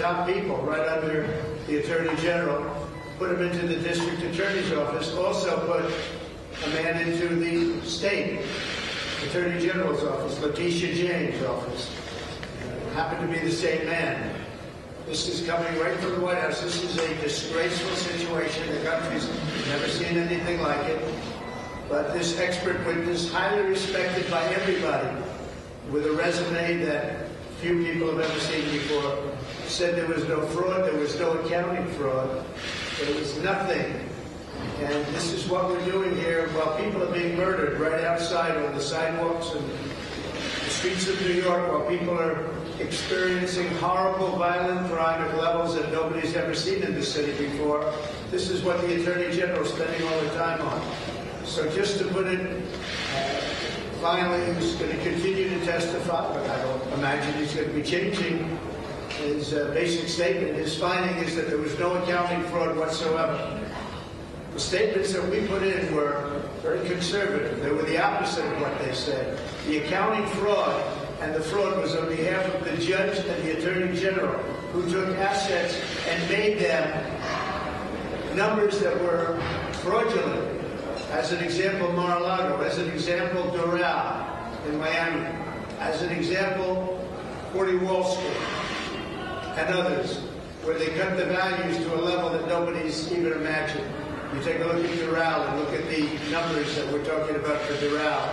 top people right under the Attorney General, put him into the District Attorney's office, also put a man into the State Attorney General's office, Letitia James' office. Happened to be the same man. This is coming right from the White House. This is a disgraceful situation. The country's never seen anything like it. But this expert witness, highly respected by everybody, with a resume that few people have ever seen before, said there was no fraud, there was no accounting fraud, there was nothing. And this is what we're doing here while people are being murdered right outside on the sidewalks and the streets of New York, while people are experiencing horrible, violent crime at levels that nobody's ever seen in this city before. This is what the Attorney General is spending all the time on. So just to put it, finally, he's going to continue to testify, but I don't imagine he's going to be changing his basic statement. His finding is that there was no accounting fraud whatsoever. The statements that we put in were very conservative. They were the opposite of what they said. The accounting fraud, and the fraud was on behalf of the judge and the Attorney General, who took assets and made them numbers that were fraudulent. As an example, Mar-a-Lago. As an example, Doral in Miami. As an example, 40 Wall Street and others, where they cut the values to a level that nobody's even imagined. You take a look at Doral and look at the numbers that we're talking about for Doral.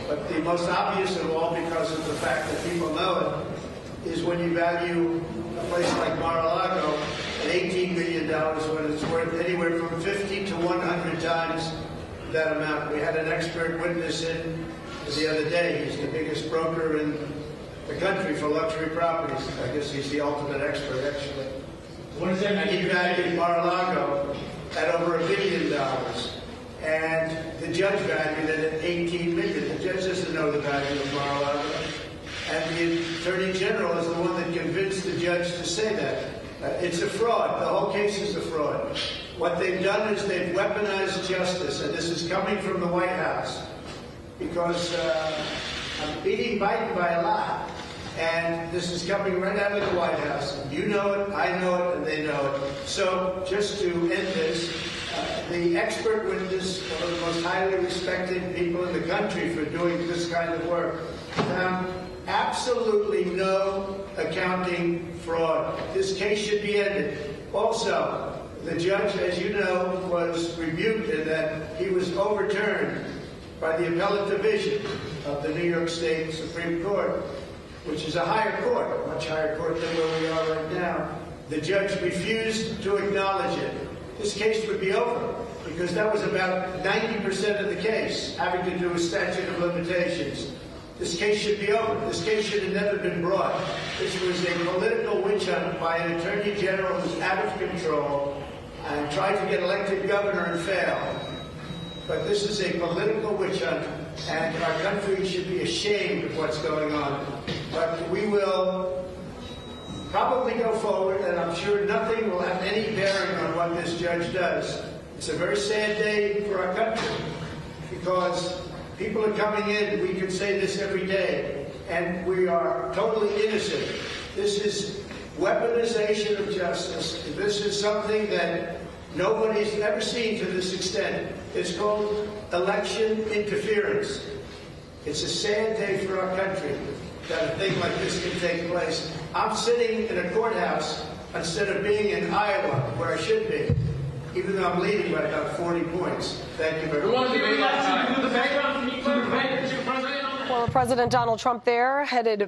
But the most obvious of all, because of the fact that people know it, is when you value a place like Mar-a-Lago at $18 million when it's worth anywhere from 50 to 100 times that amount. We had an expert witness in the other day. He's the biggest broker in the country for luxury properties. I guess he's the ultimate expert, actually. What does that mean? And he valued Mar-a-Lago at over $1 billion. And the judge valued it at $18 million. The judge doesn't know the value of Mar-a-Lago. And the Attorney General is the one that convinced the judge to say that. It's a fraud. The whole case is a fraud. What they've done is they've weaponized justice, and this is coming from the White House, because I'm beating Biden by a lot, and this is coming right out of the White House. You know it, I know it, and they know it. So just to end this, the expert witness, one of the most highly respected people in the country for doing this kind of work, found absolutely no accounting fraud. This case should be ended. Also, the judge, as you know, was rebuked in that he was overturned by the appellate division of the New York State Supreme Court, which is a higher court, a much higher court than where we are right now. The judge refused to acknowledge it. This case would be over, because that was about 90% of the case, having to do with statute of limitations. This case should be over. This case should have never been brought. This was a political witch hunt by an Attorney General who's out of control and tried to get elected governor and failed. But this is a political witch hunt, and our country should be ashamed of what's going on. But we will probably go forward, and I'm sure nothing will have any bearing on what this judge does. It's a very sad day for our country, because people are coming in, we can say this every day, and we are totally innocent. This is weaponization of justice. This is something that nobody's ever seen to this extent. It's called election interference. It's a sad day for our country that a thing like this can take place. I'm sitting in a courthouse instead of being in Iowa, where I should be, even though I'm leading by about 40 points. Thank you very much. Former President Donald Trump there, headed